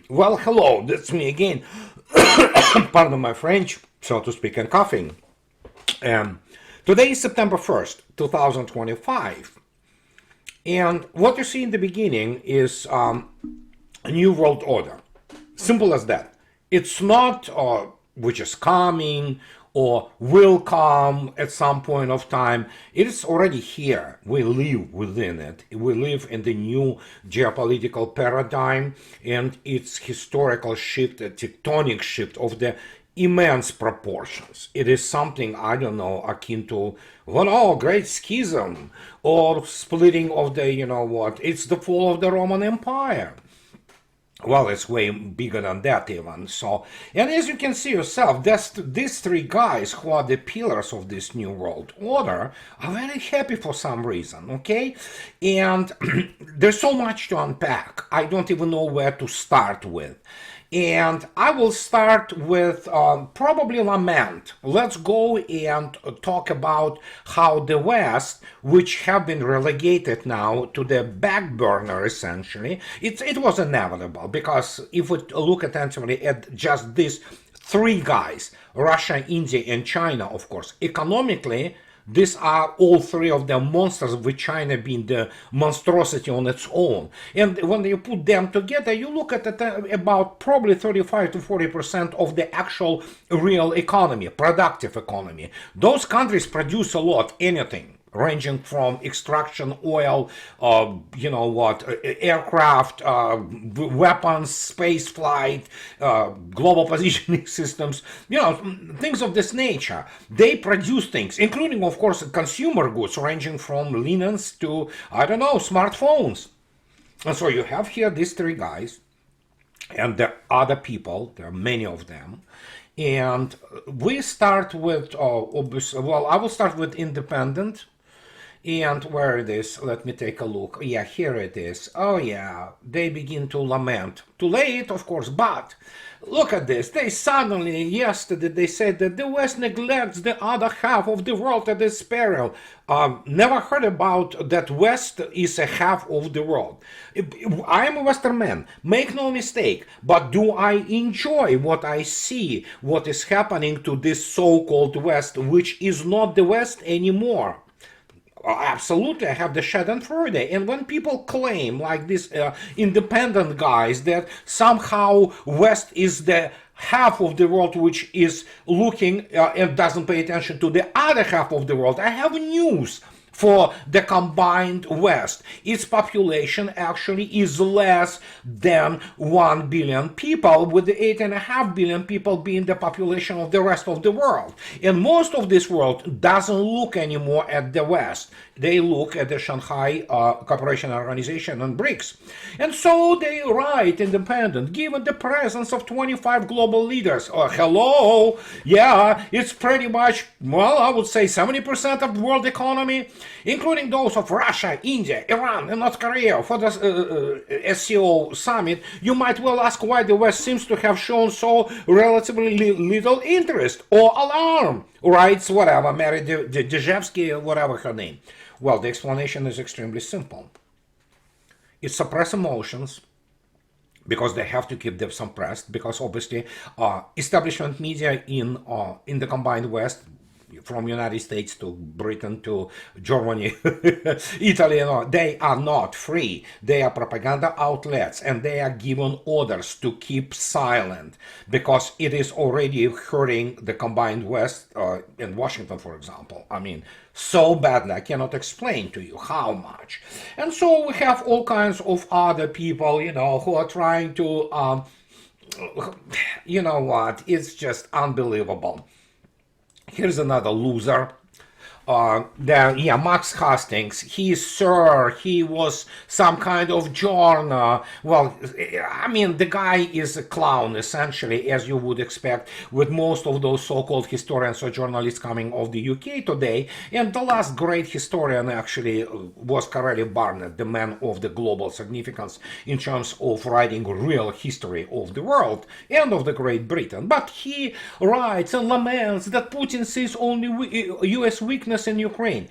Well, hello, that's me again. Pardon my French, so to speak, and coughing. Um, Today is September 1st, 2025. And what you see in the beginning is a new world order. Simple as that. It's not which is coming or will come at some point of time. It is already here. We live within it. We live in the new geopolitical paradigm and its historical shift, a tectonic shift of the immense proportions. It is something, I don't know, akin to, well, oh, great schism or splitting of the, you know what, it's the fall of the Roman Empire. Well, it's way bigger than that even. So, and as you can see yourself, these three guys who are the pillars of this new world order are very happy for some reason, okay? And there's so much to unpack. I don't even know where to start with. And I will start with probably lament. Let's go and talk about how the West, which have been relegated now to the back burner essentially, it was inevitable because if we look attentively at just these three guys, Russia, India, and China, of course, economically, these are all three of them monsters, with China being the monstrosity on its own. And when you put them together, you look at about probably 35 to 40% of the actual real economy, productive economy. Those countries produce a lot, anything, ranging from extraction, oil, you know what, aircraft, weapons, space flight, global positioning systems, you know, things of this nature. They produce things, including, of course, consumer goods, ranging from linens to, I don't know, smartphones. And so you have here these three guys, and there are other people, there are many of them. And we start with, well, I will start with independent. And where it is, let me take a look. Yeah, here it is. Oh yeah, they begin to lament. Too late, of course, but look at this. They suddenly, yesterday, they said that the West neglects the other half of the world at its peril. Never heard about that West is a half of the world. I am a Western man, make no mistake, but do I enjoy what I see, what is happening to this so-called West, which is not the West anymore? Absolutely, I have the Schadenfreude. And when people claim, like these independent guys, that somehow West is the half of the world which is looking and doesn't pay attention to the other half of the world, I have news for the combined West. Its population actually is less than 1 billion people, with the 8.5 billion people being the population of the rest of the world. And most of this world doesn't look anymore at the West. They look at the Shanghai Cooperation Organization and BRICS. And so they write independent, given the presence of 25 global leaders. Hello, yeah, it's pretty much, well, I would say 70% of the world economy, including those of Russia, India, Iran, and North Korea. For the SCO summit, you might well ask why the West seems to have shown so relatively little interest or alarm, writes whatever, Mary Dejevsky, whatever her name. Well, the explanation is extremely simple. It suppresses emotions, because they have to keep them suppressed, because obviously establishment media in the combined West, from United States to Britain to Germany, Italy, they are not free. They are propaganda outlets, and they are given orders to keep silent because it is already hurting the combined West in Washington, for example. I mean, so badly, I cannot explain to you how much. And so we have all kinds of other people, you know, who are trying to, you know what, it's just unbelievable. Here's another loser. Max Hastings, he was some kind of journo. Well, I mean, the guy is a clown, essentially, as you would expect, with most of those so-called historians or journalists coming of the UK today. And the last great historian, actually, was Corelli Barnett, the man of the global significance in terms of writing real history of the world and of the Great Britain. But he writes and laments that Putin sees only US weakness in Ukraine.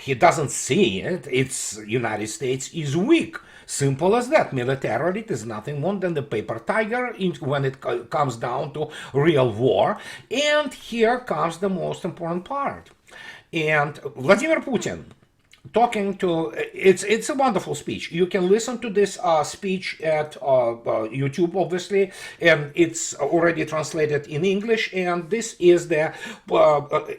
he doesn't see it. It's United States is weak. Simple as that. Militarily, it is nothing more than the paper tiger when it comes down to real war. And here comes the most important part. And Vladimir Putin talking to, it's a wonderful speech. You can listen to this speech at YouTube, obviously, and it's already translated in English. And this is the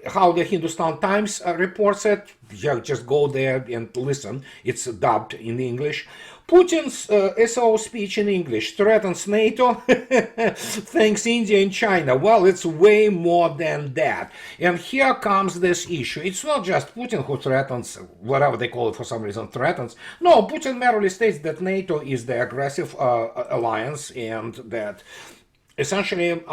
how the Hindustan Times reports it. Yeah, just go there and listen. It's dubbed in English. Putin's SO speech in English threatens NATO, thanks India and China. Well, it's way more than that. And here comes this issue. It's not just Putin who threatens, whatever they call it for some reason, threatens. No, Putin merely states that NATO is the aggressive alliance and that essentially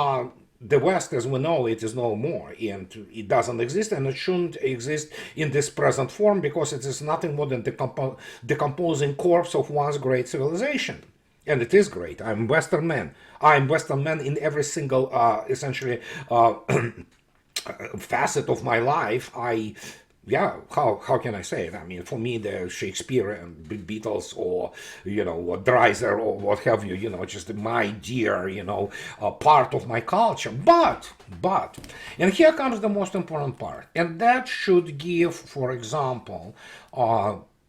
the West, as we know it, is no more, and it doesn't exist, and it shouldn't exist in this present form because it is nothing more than the decomposing corpse of once great civilization. And it is great. I'm Western man. I'm Western man in every single, essentially, facet of my life. How can I say it? I mean, for me, the Shakespeare and Beatles, or or Dreiser, or what have you, just my dear, part of my culture. But, and here comes the most important part, and that should give, for example,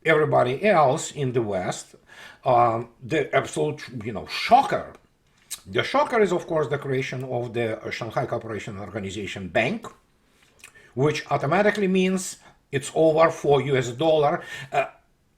everybody else in the West the absolute, shocker. The shocker is, of course, the creation of the Shanghai Cooperation Organization Bank, which automatically means it's over for US dollar,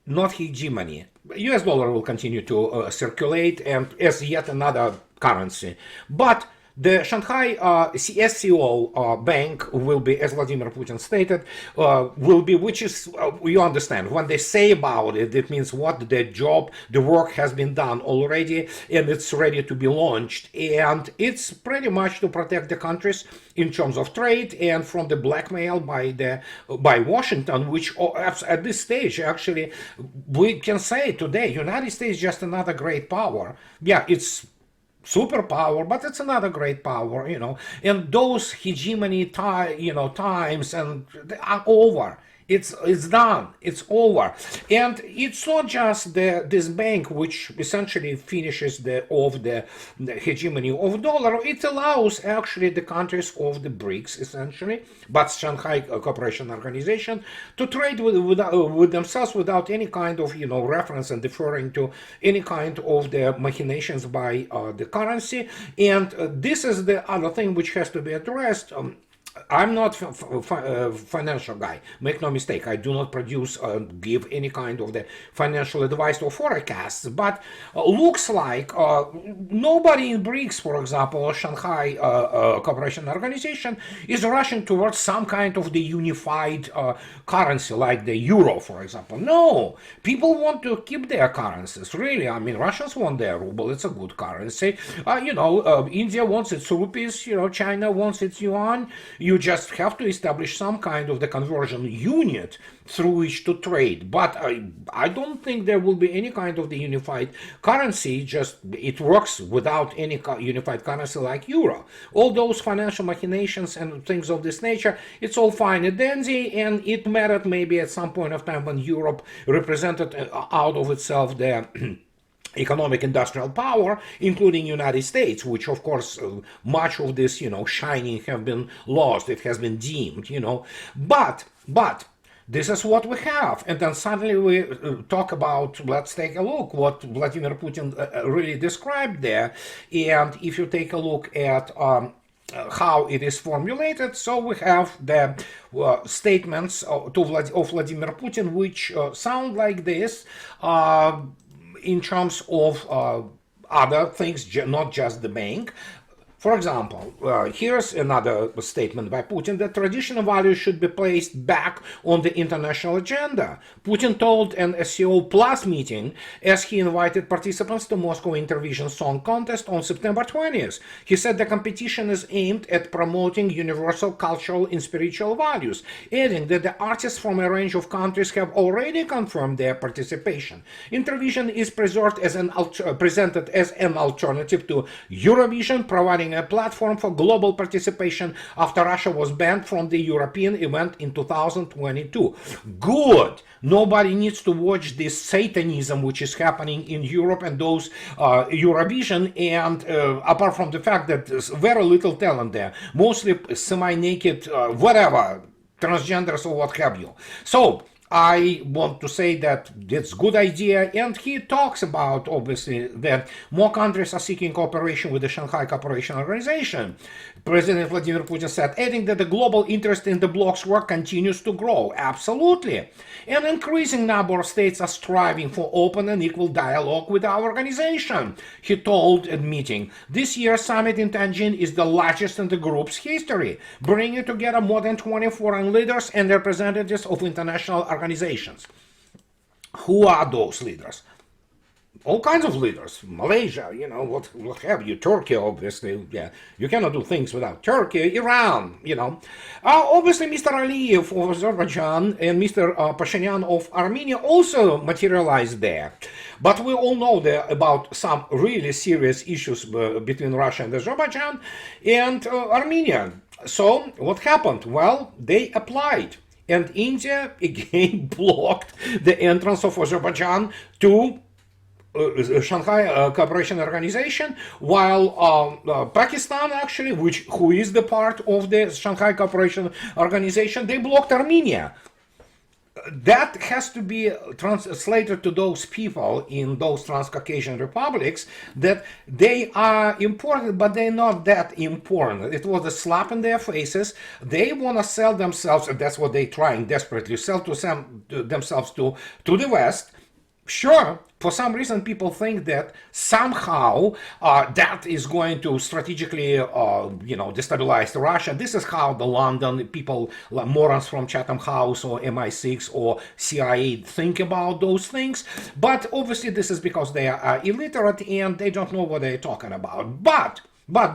not hegemony. US dollar will continue to circulate and as yet another currency. But the Shanghai SCO bank will be, as Vladimir Putin stated, will be, which is, you understand, when they say about it, it means what the work has been done already and it's ready to be launched. And it's pretty much to protect the countries in terms of trade and from the blackmail by Washington, which at this stage, actually, we can say today, United States is just another great power. Yeah, it's superpower, but it's another great power, and those hegemony times and they are over. It's done. It's over. And it's not just this bank which essentially finishes off the hegemony of dollar. It allows actually the countries of the BRICS essentially, but Shanghai Cooperation Organization, to trade with themselves without any kind of reference and deferring to any kind of the machinations by the currency. And this is the other thing which has to be addressed. I'm not a financial guy. Make no mistake. I do not produce give any kind of the financial advice or forecasts. But looks like nobody in BRICS, for example, or Shanghai Cooperation Organization, is rushing towards some kind of the unified currency like the euro, for example. No, people want to keep their currencies. Really, I mean, Russians want their ruble. It's a good currency. India wants its rupees. China wants its yuan. You just have to establish some kind of the conversion unit through which to trade. But I don't think there will be any kind of the unified currency. Just it works without any unified currency like euro. All those financial machinations and things of this nature, it's all fine and dandy, and it mattered maybe at some point of time when Europe represented out of itself the economic industrial power, including United States, which of course much of this shining have been lost. It has been deemed, but this is what we have. And then suddenly we talk about, let's take a look what Vladimir Putin really described there. And if you take a look at how it is formulated, so we have the statements of Vladimir Putin, which sound like this. In terms of other things, not just the bank. For example, here's another statement by Putin that traditional values should be placed back on the international agenda. Putin told an SCO Plus meeting as he invited participants to Moscow Intervision Song Contest on September 20th. He said the competition is aimed at promoting universal cultural and spiritual values, adding that the artists from a range of countries have already confirmed their participation. Intervision is presented as an alternative to Eurovision, providing a platform for global participation after Russia was banned from the European event in 2022. Good. Nobody needs to watch this satanism which is happening in Europe and those Eurovision, and apart from the fact that there's very little talent there, mostly semi-naked, whatever, transgenders or what have you. So I want to say that it's a good idea, and he talks about, obviously, that more countries are seeking cooperation with the Shanghai Cooperation Organization. President Vladimir Putin said, adding that the global interest in the bloc's work continues to grow. Absolutely. An increasing number of states are striving for open and equal dialogue with our organization, he told at meeting. This year's summit in Tianjin is the largest in the group's history, bringing together more than 20 foreign leaders and representatives of international organizations. Who are those leaders? All kinds of leaders. Malaysia, what have you? Turkey, obviously. Yeah, you cannot do things without Turkey. Iran, obviously, Mr. Aliyev of Azerbaijan and Mr. Pashinyan of Armenia also materialized there. But we all know about some really serious issues between Russia and Azerbaijan and Armenia. So what happened? Well, they applied. And India again blocked the entrance of Azerbaijan to Shanghai Cooperation Organization, while Pakistan, actually, who is the part of the Shanghai Cooperation Organization, they blocked Armenia. That has to be translated to those people in those Transcaucasian republics that they are important, but they're not that important. It was a slap in their faces. They want to sell themselves, and that's what they're trying desperately, sell themselves to the West. Sure, for some reason people think that somehow that is going to strategically, destabilize Russia. This is how the London people, like morons from Chatham House or MI6 or CIA, think about those things. But obviously this is because they are illiterate and they don't know what they're talking about. But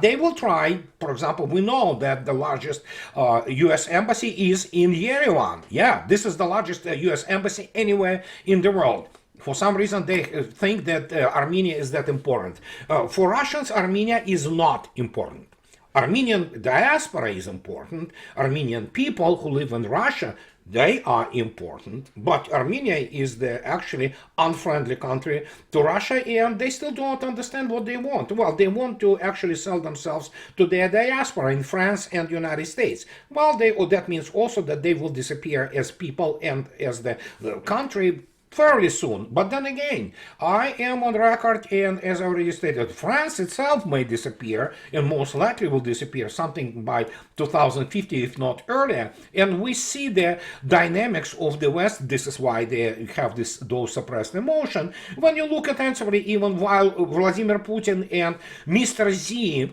they will try. For example, we know that the largest U.S. embassy is in Yerevan. Yeah, this is the largest U.S. embassy anywhere in the world. For some reason, they think that Armenia is that important. For Russians, Armenia is not important. Armenian diaspora is important. Armenian people who live in Russia, they are important. But Armenia is the actually unfriendly country to Russia, and they still don't understand what they want. Well, they want to actually sell themselves to their diaspora in France and United States. Well, that means also that they will disappear as people and as the country fairly soon. But then again, I am on record, and as I already stated, France itself may disappear, and most likely will disappear something by 2050, if not earlier. And we see the dynamics of the West. This is why they have those suppressed emotion. When you look attentively, even while Vladimir Putin and Mr. Z,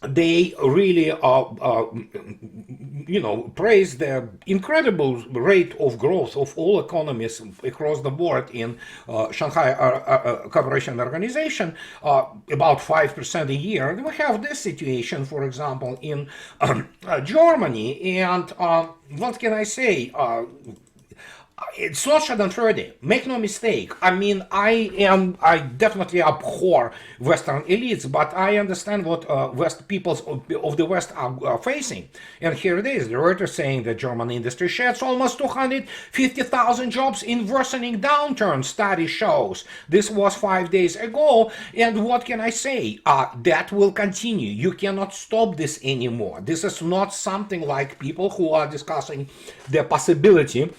they really praise the incredible rate of growth of all economies across the board in Shanghai Cooperation Organization, about 5% a year. We have this situation, for example, in Germany, and what can I say? It's not shut and ready. Make no mistake. I mean, I definitely abhor Western elites, but I understand what West peoples of the West are facing. And here it is. The Reuters saying that German industry sheds almost 250,000 jobs in worsening downturn, study shows. This was 5 days ago. And what can I say? That will continue. You cannot stop this anymore. This is not something like people who are discussing the possibility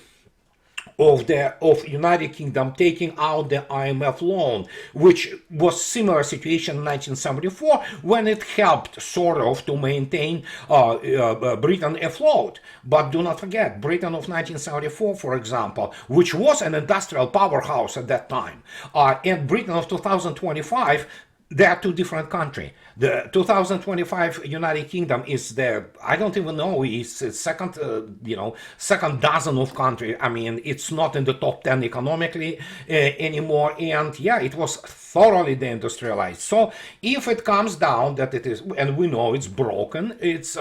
of United Kingdom taking out the IMF loan, which was similar situation in 1974 when it helped sort of to maintain Britain afloat. But do not forget, Britain of 1974, for example, which was an industrial powerhouse at that time, and Britain of 2025, they are two different countries. The 2025 United Kingdom is I don't even know, it's second dozen of country. I mean, it's not in the top 10 economically anymore. And yeah, it was thoroughly deindustrialized. So if it comes down that it is, and we know it's broken, it's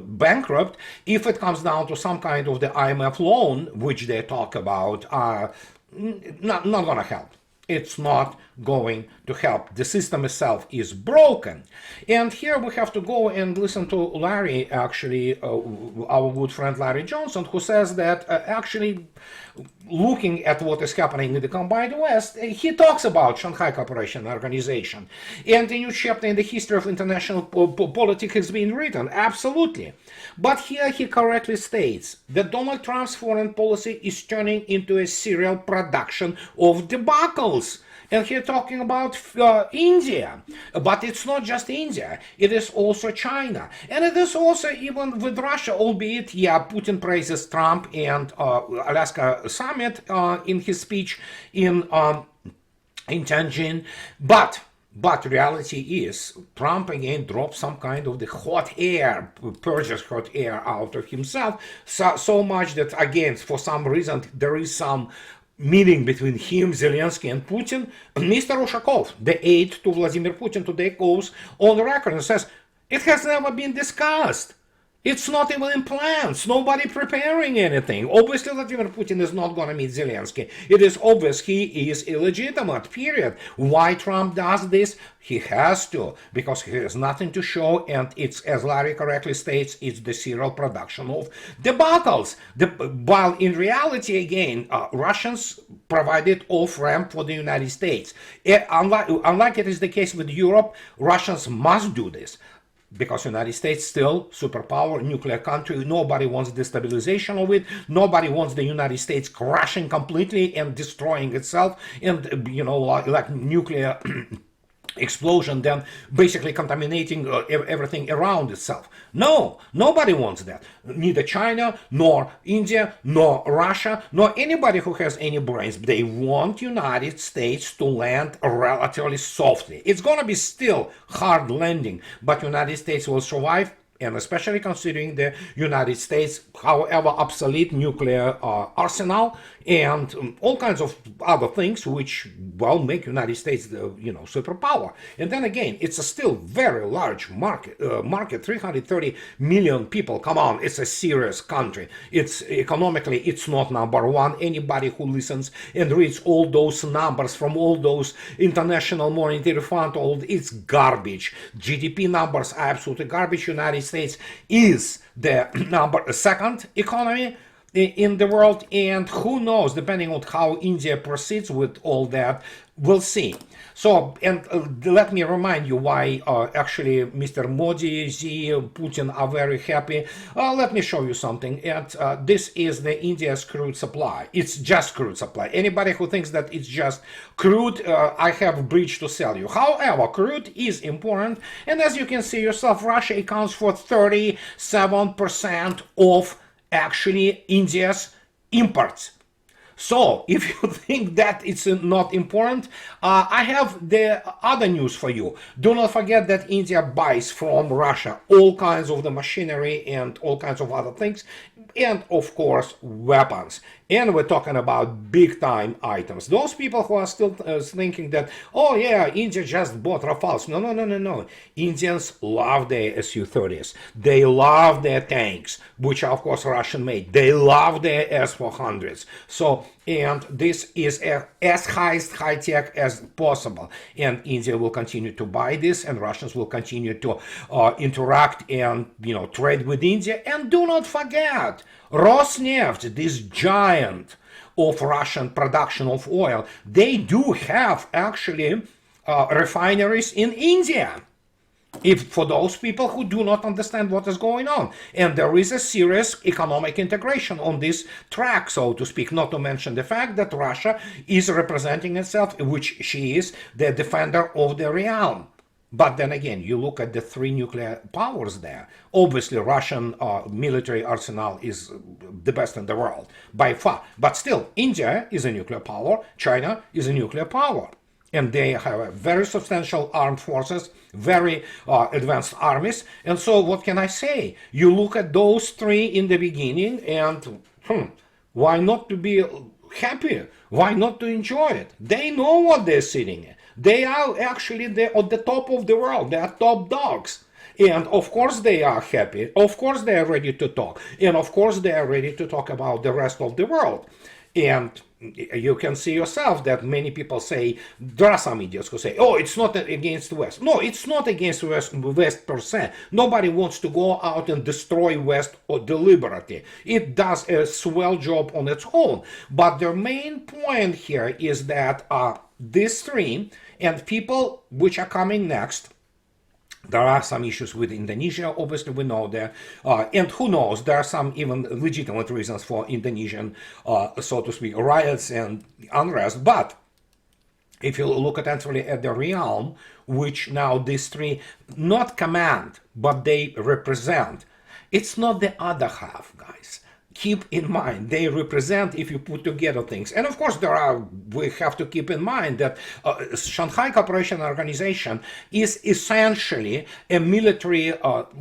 bankrupt, if it comes down to some kind of the IMF loan, which they talk about, not gonna help. it's not going to help. The system itself is broken. And here we have to go and listen to Larry, actually, our good friend Larry Johnson, who says that actually looking at what is happening in the combined West, he talks about Shanghai Cooperation Organization. And a new chapter in the history of international politics has been written, absolutely. But here he correctly states that Donald Trump's foreign policy is turning into a serial production of debacles. And here talking about India. But it's not just India. It is also China. And it is also even with Russia, albeit, yeah, Putin praises Trump and Alaska summit in his speech in Tianjin. But reality is, Trump again dropped some kind of the hot air, purges hot air out of himself, so much that, again, for some reason, there is some meeting between him, Zelensky, and Putin. Mr. Ushakov, the aide to Vladimir Putin today, goes on the record and says, it has never been discussed. It's not even in plans. Nobody preparing anything. Obviously, Vladimir Putin is not going to meet Zelensky. It is obvious he is illegitimate, period. Why Trump does this? He has to, because he has nothing to show, and it's, as Larry correctly states, it's the serial production of debacles. While in reality, again, Russians provided off-ramp for the United States. Unlike it is the case with Europe, Russians must do this. Because United States still superpower, nuclear country, nobody wants destabilization of it, nobody wants the United States crashing completely and destroying itself, and like nuclear explosion, then basically contaminating everything around itself. No, nobody wants that. Neither China, nor India, nor Russia, nor anybody who has any brains. They want United States to land relatively softly. It's going to be still hard landing, but United States will survive. And especially considering the United States, however, obsolete nuclear arsenal and all kinds of other things which, well, make United States the, superpower. And then again, it's a still very large market, 330 million people. Come on, it's a serious country. It's economically, it's not number one. Anybody who listens and reads all those numbers from all those International Monetary Fund, it's garbage. GDP numbers are absolutely garbage. United States is the second economy in the world, and who knows, depending on how India proceeds with all that, we'll see. So, and let me remind you why actually Mr. Modi, Xi, Putin are very happy. Let me show you something. And this is the India's crude supply. It's just crude supply. Anybody who thinks that it's just crude, I have a bridge to sell you. However, crude is important. And as you can see yourself, Russia accounts for 37% of actually India's imports. So, if you think that it's not important, I have the other news for you. Do not forget that India buys from Russia all kinds of the machinery and all kinds of other things, and of course, weapons. And we're talking about big time items. Those people who are still thinking that, oh yeah, India just bought Rafales. No. Indians love their Su-30s. They love their tanks, which are of course Russian made. They love their S-400s. So, and this is as high tech as possible. And India will continue to buy this, and Russians will continue to interact and trade with India. And do not forget, Rosneft, this giant of Russian production of oil, they do have actually refineries in India. If for those people who do not understand what is going on, and there is a serious economic integration on this track, so to speak, not to mention the fact that Russia is representing itself, which she is the defender of the realm. But then again, you look at the three nuclear powers there. Obviously, Russian military arsenal is the best in the world, by far. But still, India is a nuclear power, China is a nuclear power. And they have very substantial armed forces, very advanced armies. And so what can I say? You look at those three in the beginning and why not to be happy? Why not to enjoy it? They know what they're sitting in. They are actually at the top of the world. They are top dogs. And of course they are happy. Of course they are ready to talk. And of course they are ready to talk about the rest of the world. And you can see yourself that many people say, there are some idiots who say, oh, it's not against the West. No, it's not against West per se. Nobody wants to go out and destroy West or deliberately. It does a swell job on its own. But the main point here is that these three and people which are coming next, there are some issues with Indonesia, obviously we know that, and who knows, there are some even legitimate reasons for Indonesian, so to speak, riots and unrest. But if you look at actually at the realm, which now these three not command, but they represent, it's not the other half, guys. Keep in mind, they represent if you put together things. And of course, we have to keep in mind that Shanghai Cooperation Organization is essentially a military,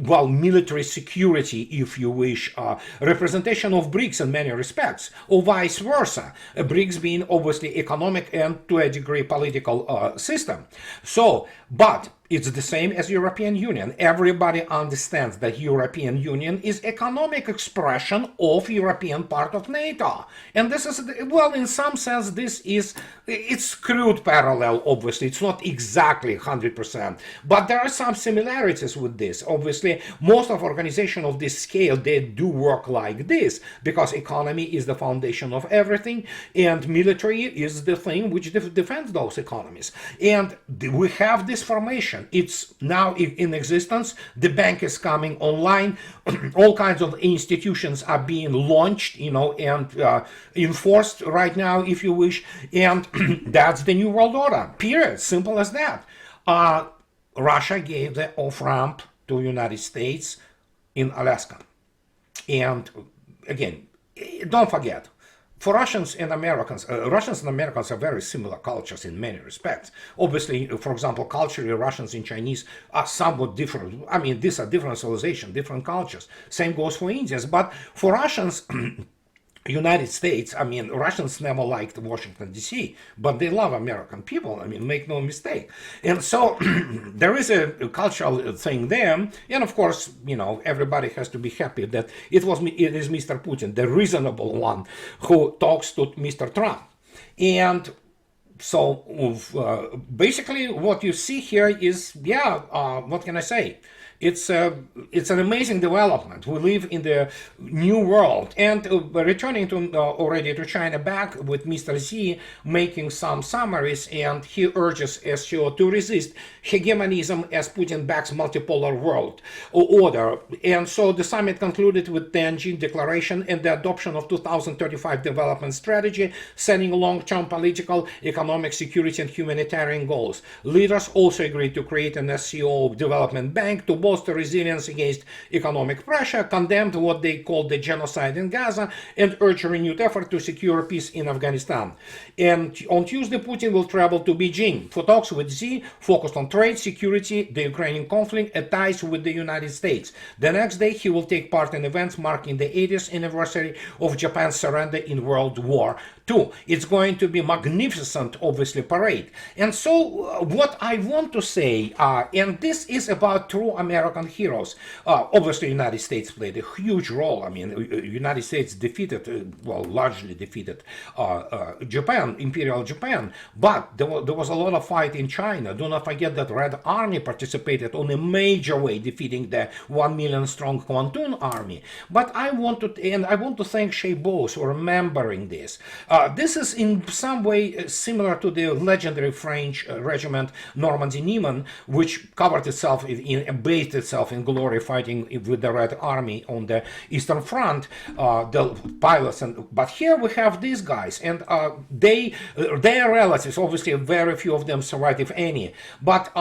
military security, if you wish, representation of BRICS in many respects, or vice versa. BRICS being obviously economic and to a degree political system. So, but it's the same as European Union. Everybody understands that European Union is economic expression of European part of NATO. And this is, well, in some sense, it's crude parallel, obviously. It's not exactly 100%. But there are some similarities with this. Obviously, most of organizations of this scale, they do work like this, because economy is the foundation of everything, and military is the thing which defends those economies. And we have this formation. It's now in existence. The bank is coming online. All kinds of institutions are being launched, and enforced right now, if you wish. And that's the new world order. Period. Simple as that. Russia gave the off-ramp to the United States in Alaska. And again, don't forget, for Russians and Americans are very similar cultures in many respects. Obviously, for example, culturally, Russians and Chinese are somewhat different. I mean, these are different civilizations, different cultures. Same goes for Indians. But for Russians, United States, I mean, Russians never liked Washington, D.C., but they love American people. I mean, make no mistake. And so there is a cultural thing there. And of course, everybody has to be happy that it is Mr. Putin, the reasonable one, who talks to Mr. Trump. And so basically what you see here is, what can I say? It's an amazing development. We live in the new world. And returning to already to China back with Mr. Xi making some summaries, and he urges SCO to resist hegemonism as Putin backs multipolar world order. And so the summit concluded with Tianjin Declaration and the adoption of 2035 development strategy, setting long-term political, economic, security, and humanitarian goals. Leaders also agreed to create an SCO development bank to bolster resilience against economic pressure, condemned what they called the genocide in Gaza, and urged a renewed effort to secure peace in Afghanistan. And on Tuesday, Putin will travel to Beijing for talks with Xi, focused on trade, security, the Ukrainian conflict, and ties with the United States. The next day, he will take part in events marking the 80th anniversary of Japan's surrender in World War II. It's going to be magnificent, obviously, parade. And so what I want to say, and this is about true American heroes. Obviously, the United States played a huge role. I mean, the United States largely defeated Japan, Imperial Japan. But there was a lot of fight in China. Do not forget that Red Army participated on a major way, defeating the 1 million strong Kwantung Army. But I want to thank Shea Bose for remembering this. This is in some way similar to the legendary French regiment Normandy-Niemen, which covered itself based itself in glory fighting with the Red Army on the Eastern Front, the pilots. But here we have these guys, and their relatives, obviously very few of them survived, if any. But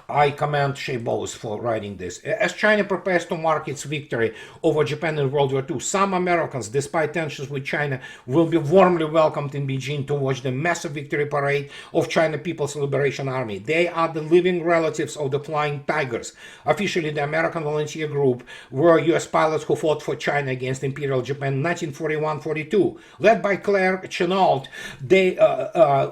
I commend Shea Bose for writing this. As China prepares to mark its victory over Japan in World War II, some Americans, despite tensions with China, will be warmly welcomed in Beijing to watch the massive victory parade of China People's Liberation Army. They are the living relatives of the Flying Tigers. Officially, the American volunteer group were U.S. pilots who fought for China against Imperial Japan in 1941-42. Led by Claire Chennault, they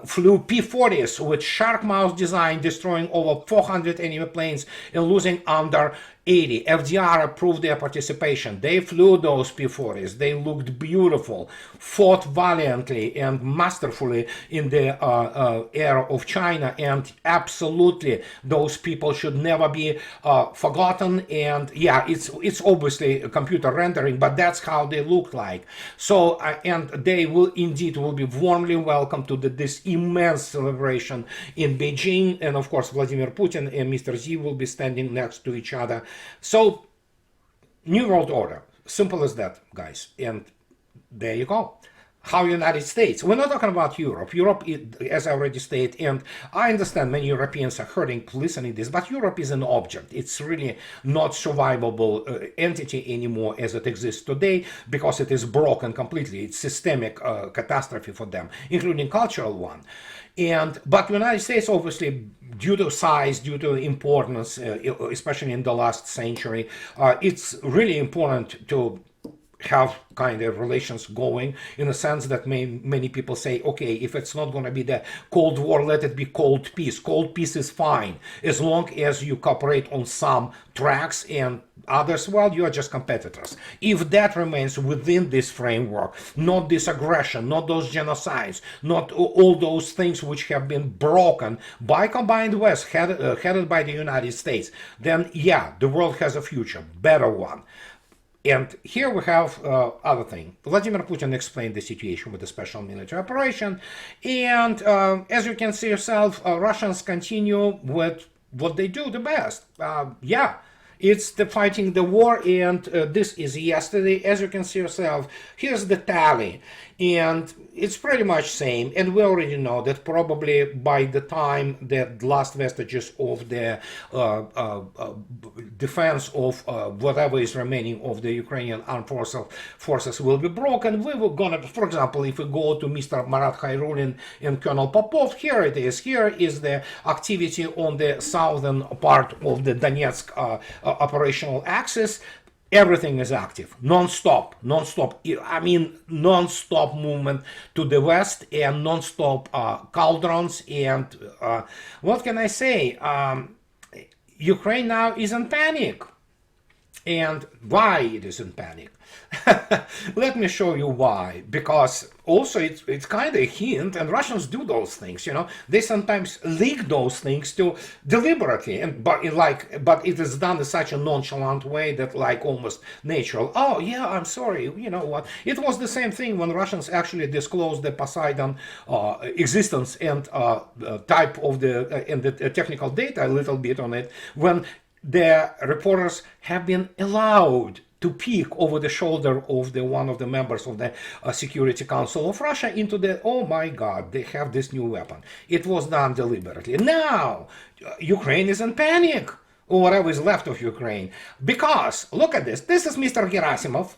flew P-40s with shark mouth design, destroying over 400 enemy planes and losing under 80. FDR approved their participation. They flew those P-40s. They looked beautiful, fought valiantly and masterfully in the era of China. And absolutely, those people should never be forgotten. And yeah, it's obviously a computer rendering, but that's how they look like. So, and they will be warmly welcomed to this immense celebration in Beijing. And of course, Vladimir Putin and Mr. Xi will be standing next to each other. So, New World Order, simple as that, guys. And there you go. How United States, we're not talking about Europe. Europe, as I already stated, and I understand many Europeans are hurting listening to this, but Europe is an object. It's really not survivable entity anymore as it exists today, because it is broken completely. It's systemic catastrophe for them, including cultural one. But the United States, obviously, due to size, due to importance, especially in the last century, it's really important to have kind of relations going, in a sense that many people say, okay, if it's not going to be the Cold War, let it be cold peace. Cold peace is fine as long as you cooperate on some tracks, and others, well, you are just competitors. If that remains within this framework, not this aggression, not those genocides, not all those things which have been broken by combined West, headed by the United States, then yeah, the world has a future, better one. And here we have other thing. Vladimir Putin explained the situation with the special military operation. And as you can see yourself, Russians continue with what they do the best. Yeah, it's the fighting the war. And this is yesterday. As you can see yourself, here's the tally. And it's pretty much same. And we already know that probably by the time the last vestiges of the defense of whatever is remaining of the Ukrainian armed forces will be broken, we were gonna, for example, if we go to Mr. Marat Khairulin and Colonel Popov, here it is. Here is the activity on the southern part of the Donetsk operational axis. Everything is active, non-stop. I mean, non-stop movement to the west and non-stop cauldrons. And what can I say? Ukraine now is in panic. And why it is in panic? Let me show you why. Because also it's kind of a hint, and Russians do those things, you know. They sometimes leak those things to deliberately, but it is done in such a nonchalant way that like almost natural. Oh yeah, I'm sorry. You know what? It was the same thing when Russians actually disclosed the Poseidon existence and type of and the technical data a little bit on it, when the reporters have been allowed to peek over the shoulder of one of the members of the Security Council of Russia into the, oh my God, they have this new weapon. It was done deliberately. Now, Ukraine is in panic, or whatever is left of Ukraine, because, look at this. This is Mr. Gerasimov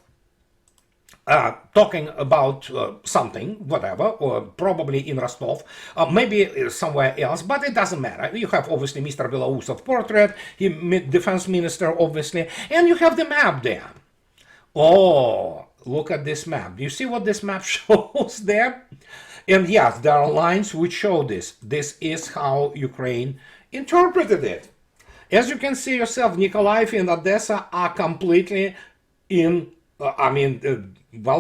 talking about something, whatever, or probably in Rostov, maybe somewhere else, but it doesn't matter. You have obviously Mr. Belousov portrait, defense minister, obviously, and you have the map there. Oh, look at this map. Do you see what this map shows there? And yes, there are lines which show this. This is how Ukraine interpreted it. As you can see yourself, Nikolaev and Odessa are completely in,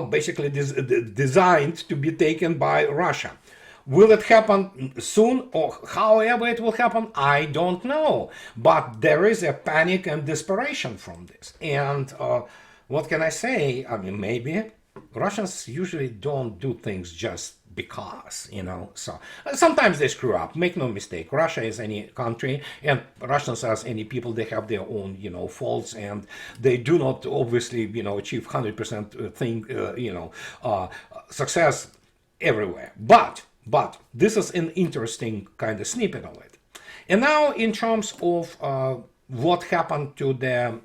basically designed to be taken by Russia. Will it happen soon, or however it will happen? I don't know. But there is a panic and desperation from this. And what can I say? I mean, maybe Russians usually don't do things just because, you know. So sometimes they screw up. Make no mistake. Russia is any country, and Russians as any people, they have their own, you know, faults, and they do not obviously, you know, achieve 100% thing, success everywhere. But this is an interesting kind of snippet of it. And now in terms of what happened to the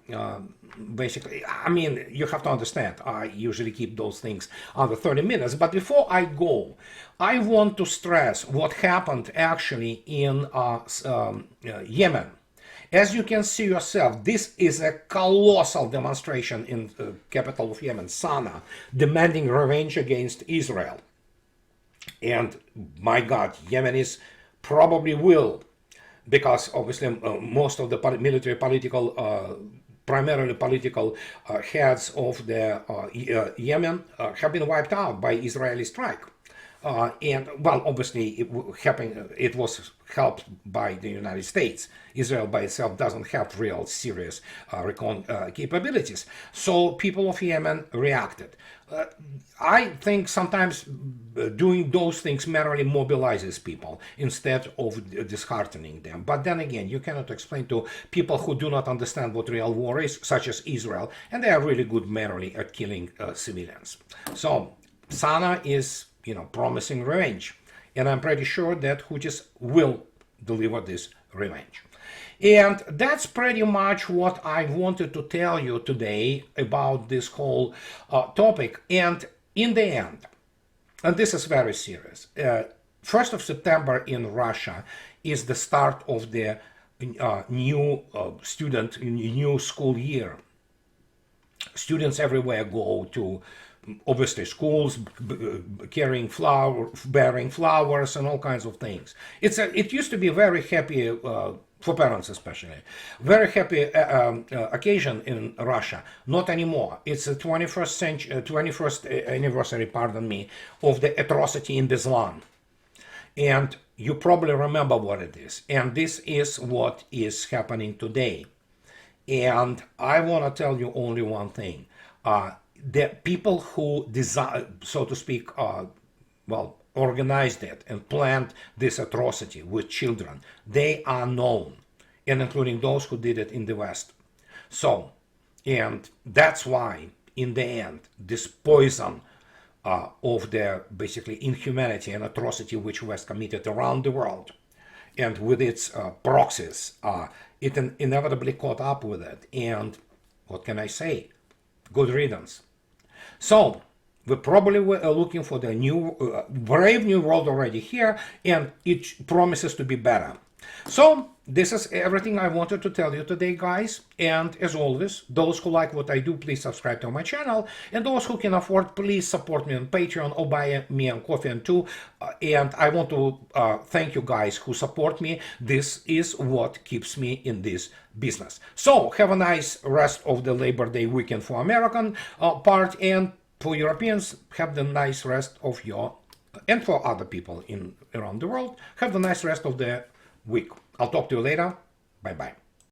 basically, I mean, you have to understand, I usually keep those things under 30 minutes. But before I go, I want to stress what happened actually in Yemen. As you can see yourself, this is a colossal demonstration in the capital of Yemen, Sana'a, demanding revenge against Israel. And my God, Yemenis probably will, because obviously most of the military political primarily political heads of the Yemen have been wiped out by Israeli strike. And well, obviously, it was helped by the United States. Israel by itself doesn't have real serious recon capabilities. So people of Yemen reacted. I think sometimes doing those things merely mobilizes people instead of disheartening them. But then again, you cannot explain to people who do not understand what real war is, such as Israel, and they are really good merely at killing civilians. So Sana is, promising revenge, and I'm pretty sure that Houthis will deliver this revenge. And that's pretty much what I wanted to tell you today about this whole topic. And in the end, and this is very serious, 1st of September in Russia is the start of the new school year. Students everywhere go to, obviously, schools, bearing flowers and all kinds of things. It used to be a very happy, for parents especially, very happy occasion in Russia. Not anymore. It's the 21st anniversary, of the atrocity in Beslan. And you probably remember what it is. And this is what is happening today. And I want to tell you only one thing. The people who so to speak, organized it and planned this atrocity with children, they are known, and including those who did it in the West. So, and that's why, in the end, this poison of the basically inhumanity and atrocity which was committed around the world, and with its proxies, it inevitably caught up with it. And what can I say? Good riddance. So, we probably were looking for the brave new world already here, and it promises to be better. So, this is everything I wanted to tell you today, guys. And as always, those who like what I do, please subscribe to my channel. And those who can afford, please support me on Patreon or buy me a coffee and too. And I want to thank you guys who support me. This is what keeps me in this business. So, have a nice rest of the Labor Day weekend for American part, and for Europeans, have the nice rest of and for other people around the world, have the nice rest of the week. I'll talk to you later. Bye-bye.